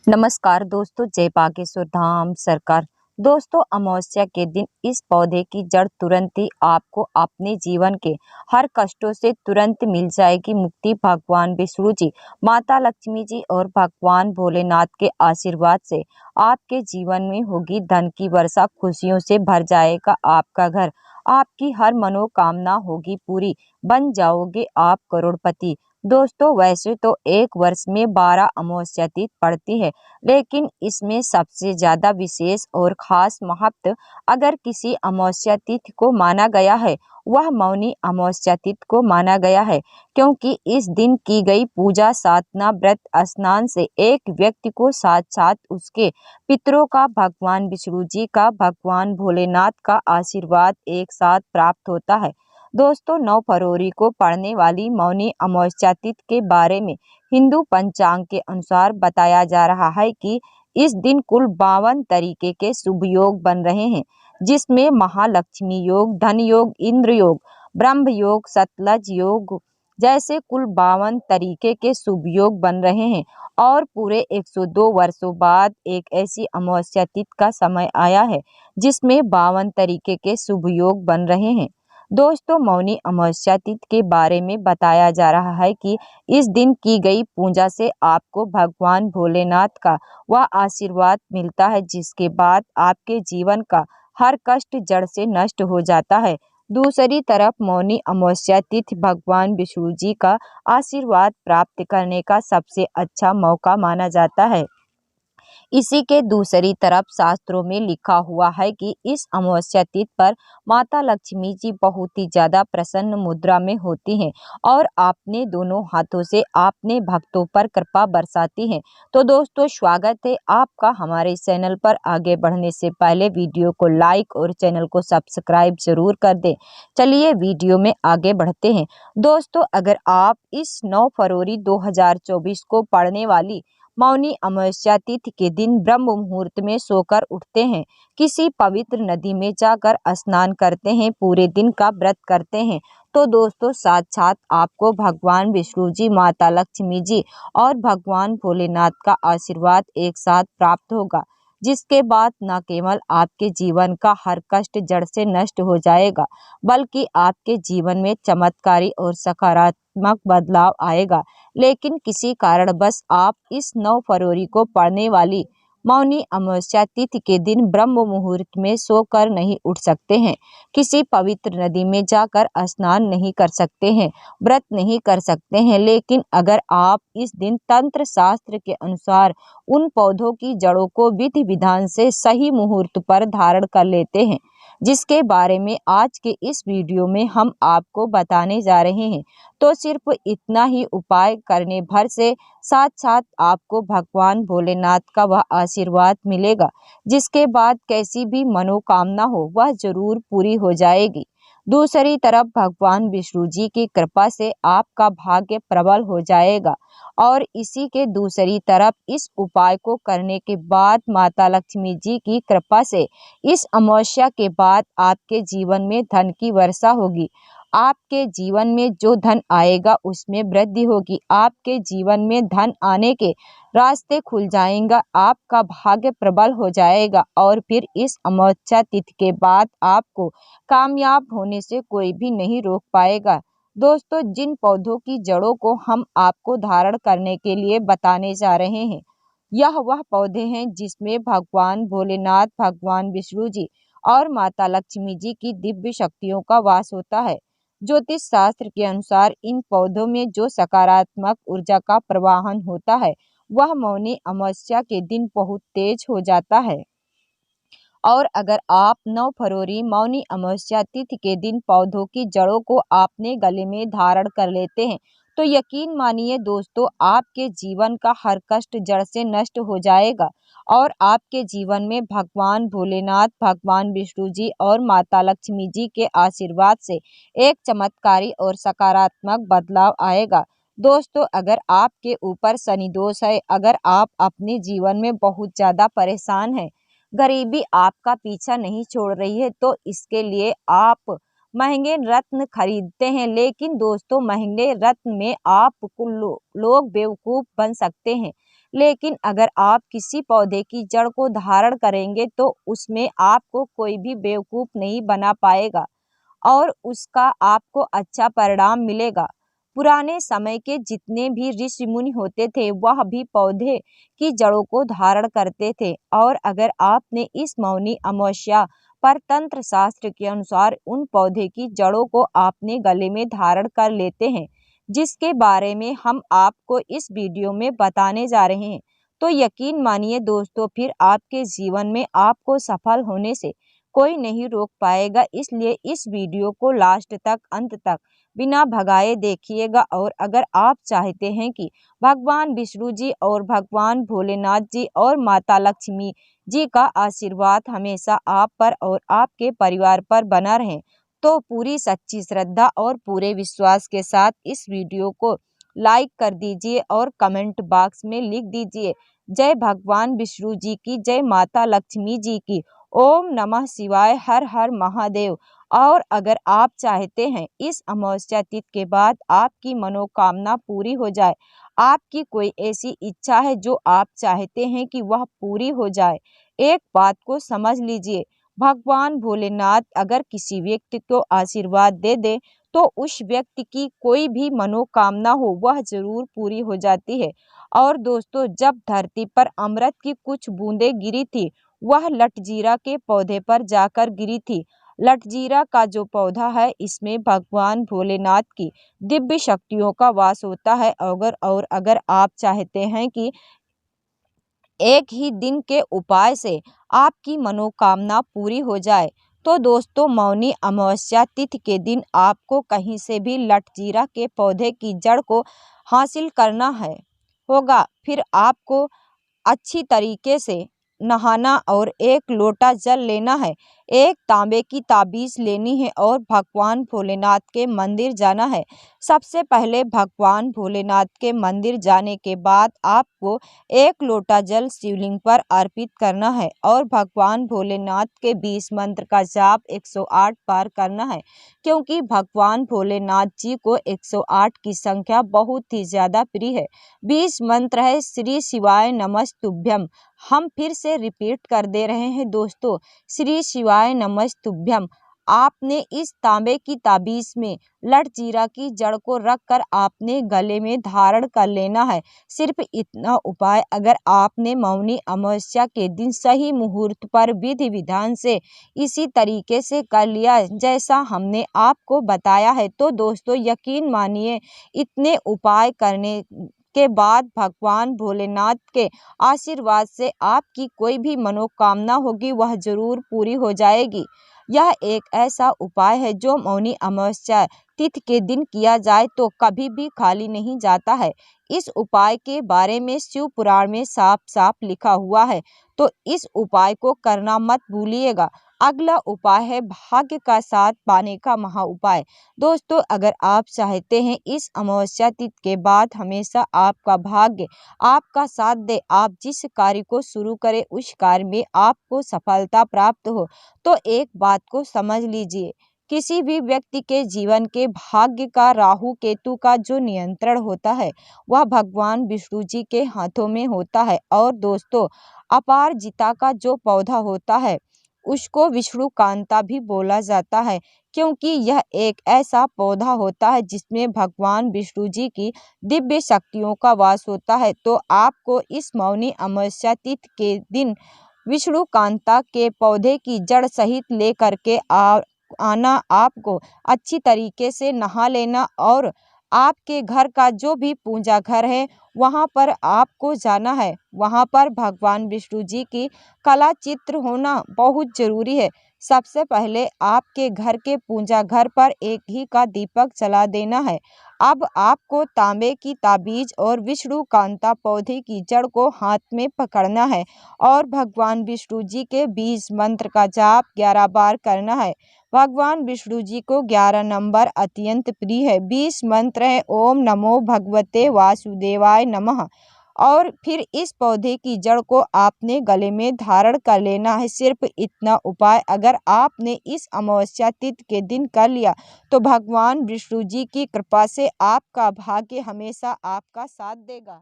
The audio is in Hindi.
नमस्कार दोस्तों, जय बागेश्वर धाम सरकार। दोस्तों, अमावस्या के दिन इस पौधे की जड़ तुरंत ही आपको अपने जीवन के हर कष्टों से तुरंत मिल जाएगी मुक्ति। भगवान विष्णु जी, माता लक्ष्मी जी और भगवान भोलेनाथ के आशीर्वाद से आपके जीवन में होगी धन की वर्षा, खुशियों से भर जाएगा आपका घर, आपकी हर मनोकामना होगी पूरी, बन जाओगे आप करोड़पति। दोस्तों, वैसे तो एक वर्ष में 12 अमावस्या तिथि पड़ती है, लेकिन इसमें सबसे ज्यादा विशेष और खास महत्व अगर किसी अमावस्या तिथि को माना गया है, वह मौनी अमावस्या तिथि को माना गया है, क्योंकि इस दिन की गई पूजा, साधना, व्रत, स्नान से एक व्यक्ति को साक्षात उसके पितरों का, भगवान विष्णु जी का, भगवान भोलेनाथ का आशीर्वाद एक साथ प्राप्त होता है। दोस्तों, 9 फरवरी को पड़ने वाली मौनी अमावस्या तिथि के बारे में हिंदू पंचांग के अनुसार बताया जा रहा है कि इस दिन कुल 52 तरीके के शुभ योग बन रहे हैं, जिसमें महालक्ष्मी योग, धन योग, इंद्र योग, ब्रह्म योग, सतलज योग जैसे कुल 52 तरीके के शुभ योग बन रहे हैं। और पूरे 102 वर्षों बाद एक ऐसी अमावस्या तिथि का समय आया है जिसमें 52 तरीके के शुभ योग बन रहे हैं। दोस्तों, मौनी अमावस्या तिथि के बारे में बताया जा रहा है कि इस दिन की गई पूजा से आपको भगवान भोलेनाथ का वह आशीर्वाद मिलता है, जिसके बाद आपके जीवन का हर कष्ट जड़ से नष्ट हो जाता है। दूसरी तरफ मौनी अमावस्या तिथि भगवान विष्णु जी का आशीर्वाद प्राप्त करने का सबसे अच्छा मौका माना जाता है। इसी के दूसरी तरफ शास्त्रों में लिखा हुआ है कि इस अमावस्या तिथि पर माता लक्ष्मी जी बहुत ही ज्यादा प्रसन्न मुद्रा में होती हैं और अपने दोनों हाथों से अपने भक्तों पर कृपा बरसाती हैं। तो दोस्तों, स्वागत है आपका हमारे चैनल पर। आगे बढ़ने से पहले वीडियो को लाइक और चैनल को सब्सक्राइब जरूर कर दें। चलिए वीडियो में आगे बढ़ते हैं। दोस्तों, अगर आप इस 9 फरवरी 2024 को पड़ने वाली मौनी अमावस्या तिथि के दिन ब्रह्म मुहूर्त में सोकर उठते हैं, किसी पवित्र नदी में जाकर स्नान करते हैं, पूरे दिन का व्रत करते हैं, तो दोस्तों साक्षात आपको भगवान विष्णु जी, माता लक्ष्मी जी और भगवान भोलेनाथ का आशीर्वाद एक साथ प्राप्त होगा, जिसके बाद न केवल आपके जीवन का हर कष्ट जड़ से नष्ट हो जाएगा, बल्कि आपके जीवन में चमत्कारी और सकारात्मक बदलाव आएगा। लेकिन किसी कारणवश आप इस 9 फरवरी को पड़ने वाली मौनी अमावस्या तिथि के दिन ब्रह्म मुहूर्त में सोकर नहीं उठ सकते हैं, किसी पवित्र नदी में जाकर स्नान नहीं कर सकते हैं, व्रत नहीं कर सकते हैं, लेकिन अगर आप इस दिन तंत्र शास्त्र के अनुसार उन पौधों की जड़ों को विधि विधान से सही मुहूर्त पर धारण कर लेते हैं, जिसके बारे में आज के इस वीडियो में हम आपको बताने जा रहे हैं, तो सिर्फ इतना ही उपाय करने भर से साथ-साथ आपको भगवान भोलेनाथ का वह आशीर्वाद मिलेगा, जिसके बाद कैसी भी मनोकामना हो वह जरूर पूरी हो जाएगी। दूसरी तरफ भगवान विष्णु जी की कृपा से आपका भाग्य प्रबल हो जाएगा और इसी के दूसरी तरफ इस उपाय को करने के बाद माता लक्ष्मी जी की कृपा से इस अमावस्या के बाद आपके जीवन में धन की वर्षा होगी। आपके जीवन में जो धन आएगा उसमें वृद्धि होगी, आपके जीवन में धन आने के रास्ते खुल जाएंगे, आपका भाग्य प्रबल हो जाएगा और फिर इस अमावस्या तिथि के बाद आपको कामयाब होने से कोई भी नहीं रोक पाएगा। दोस्तों, जिन पौधों की जड़ों को हम आपको धारण करने के लिए बताने जा रहे हैं, यह वह पौधे हैं जिसमें भगवान भोलेनाथ, भगवान विष्णु जी और माता लक्ष्मी जी की दिव्य शक्तियों का वास होता है। ज्योतिष शास्त्र के अनुसार इन पौधों में जो सकारात्मक ऊर्जा का प्रवाहन होता है, वह मौनी अमावस्या के दिन बहुत तेज हो जाता है। और अगर आप 9 फरवरी मौनी अमावस्या तिथि के दिन पौधों की जड़ों को अपने गले में धारण कर लेते हैं, तो यकीन मानिए दोस्तों, आपके जीवन का हर कष्ट जड़ से नष्ट हो जाएगा और आपके जीवन में भगवान भोलेनाथ, भगवान विष्णु जी और माता लक्ष्मी जी के आशीर्वाद से एक चमत्कारी और सकारात्मक बदलाव आएगा। दोस्तों, अगर आपके ऊपर शनि दोष है, अगर आप अपने जीवन में बहुत ज्यादा परेशान हैं, गरीबी आपका पीछा नहीं छोड़ रही है, तो इसके लिए आप महंगे रत्न खरीदते हैं, लेकिन दोस्तों महंगे रत्न में आप लोग बेवकूफ बन सकते हैं। लेकिन अगर आप किसी पौधे की जड़ को धारण करेंगे तो उसमें आपको कोई भी बेवकूफ़ नहीं बना पाएगा और उसका आपको अच्छा परिणाम मिलेगा। पुराने समय के जितने भी ऋषि मुनि होते थे वह भी पौधे की जड़ों को धारण करते थे और अगर आपने इस मौनी अमावस्या पर तंत्र शास्त्र के अनुसार उन पौधे की जड़ों को आपने गले में धारण कर लेते हैं, जिसके बारे में हम आपको इस वीडियो में बताने जा रहे हैं, तो यकीन मानिए दोस्तों फिर आपके जीवन में आपको सफल होने से कोई नहीं रोक पाएगा। इसलिए इस वीडियो को लास्ट तक अंत तक बिना भगाए देखिएगा और अगर आप चाहते हैं कि भगवान विष्णु जी और भगवान भोलेनाथ जी और माता लक्ष्मी जी का आशीर्वाद हमेशा आप पर और आपके परिवार पर बना रहे तो पूरी सच्ची श्रद्धा और पूरे विश्वास के साथ इस वीडियो को लाइक कर दीजिए और कमेंट बॉक्स में लिख दीजिए जय भगवान विष्णु जी की, जय माता लक्ष्मी जी की, ओम नमः शिवाय, हर हर महादेव। और अगर आप चाहते हैं इस अमावस्या तिथि के बाद आपकी मनोकामना पूरी हो जाए, आपकी कोई ऐसी इच्छा है जो आप चाहते हैं कि वह पूरी हो जाए, एक बात को समझ लीजिए, भगवान भोलेनाथ अगर किसी व्यक्ति को आशीर्वाद दे दे तो उस व्यक्ति की कोई भी मनोकामना हो वह जरूर पूरी हो जाती है। और दोस्तों जब धरती पर अमृत की कुछ बूंदें गिरी थी वह लटजीरा के पौधे पर जाकर गिरी थी। लटजीरा का जो पौधा है इसमें भगवान भोलेनाथ की दिव्य शक्तियों का वास होता है। अगर आप चाहते हैं कि एक ही दिन के उपाय से आपकी मनोकामना पूरी हो जाए तो दोस्तों मौनी अमावस्या तिथि के दिन आपको कहीं से भी लटजीरा के पौधे की जड़ को हासिल करना है होगा। फिर आपको अच्छी तरीके से नहाना और एक लोटा जल लेना है, एक तांबे की ताबीज लेनी है और भगवान भोलेनाथ के मंदिर जाना है। सबसे पहले भगवान भोलेनाथ के मंदिर जाने के बाद आपको एक लोटा जल शिवलिंग पर अर्पित करना है और भगवान भोलेनाथ के 20 मंत्र का जाप 108 बार करना है, क्योंकि भगवान भोलेनाथ जी को 108 की संख्या बहुत ही ज्यादा प्रिय है। 20 मंत्र है श्री शिवाय नमस्तुभ्यम। हम फिर से रिपीट कर दे रहे हैं दोस्तों, श्री शिवाय नमस्तुभ्यम। आपने इस तांबे की ताबीज में लटजीरा की जड़ को रखकर आपने गले में धारण कर लेना है। सिर्फ इतना उपाय अगर आपने मौनी अमावस्या के दिन सही मुहूर्त पर विधि विधान से इसी तरीके से कर लिया जैसा हमने आपको बताया है तो दोस्तों यकीन मानिए इतने उपाय करने के बाद भगवान भोलेनाथ के आशीर्वाद से आपकी कोई भी मनोकामना होगी वह जरूर पूरी हो जाएगी। यह एक ऐसा उपाय है जो मौनी अमावस्या तिथि के दिन किया जाए तो कभी भी खाली नहीं जाता है। इस उपाय के बारे में शिव पुराण में साफ साफ लिखा हुआ है, तो इस उपाय को करना मत भूलिएगा। अगला उपाय है भाग्य का साथ पाने का महा उपाय। दोस्तों अगर आप चाहते हैं इस अमावस्या तिथि के बाद हमेशा आपका भाग्य आपका साथ दे, आप जिस कार्य को शुरू करें उस कार्य में आपको सफलता प्राप्त हो, तो एक बात को समझ लीजिए, किसी भी व्यक्ति के जीवन के भाग्य का राहु केतु का जो नियंत्रण होता है वह भगवान विष्णु जी के हाथों में होता है। और दोस्तों अपारजिता का जो पौधा होता है उसको विष्णु कांता भी बोला जाता है, क्योंकि यह एक ऐसा पौधा होता है जिसमें भगवान विष्णु जी की दिव्य शक्तियों का वास होता है। तो आपको इस मौनी अमावस्या तिथि के दिन विष्णु कांता के पौधे की जड़ सहित लेकर के आना, आपको अच्छी तरीके से नहा लेना और आपके घर का जो भी पूजा घर है वहां पर आपको जाना है। वहां पर भगवान विष्णु जी की कला चित्र होना बहुत जरूरी है। सबसे पहले आपके घर के पूजा घर पर एक ही का दीपक जला देना है। अब आपको तांबे की ताबीज और विष्णु कांता पौधे की जड़ को हाथ में पकड़ना है और भगवान विष्णु जी के 20 मंत्र का जाप 11 बार करना है। भगवान विष्णु जी को 11 नंबर अत्यंत प्रिय है। 20 मंत्र है ओम नमो भगवते वासुदेवाय नमः। और फिर इस पौधे की जड़ को आपने गले में धारण कर लेना है। सिर्फ इतना उपाय अगर आपने इस अमावस्या तिथि के दिन कर लिया तो भगवान विष्णु जी की कृपा से आपका भाग्य हमेशा आपका साथ देगा।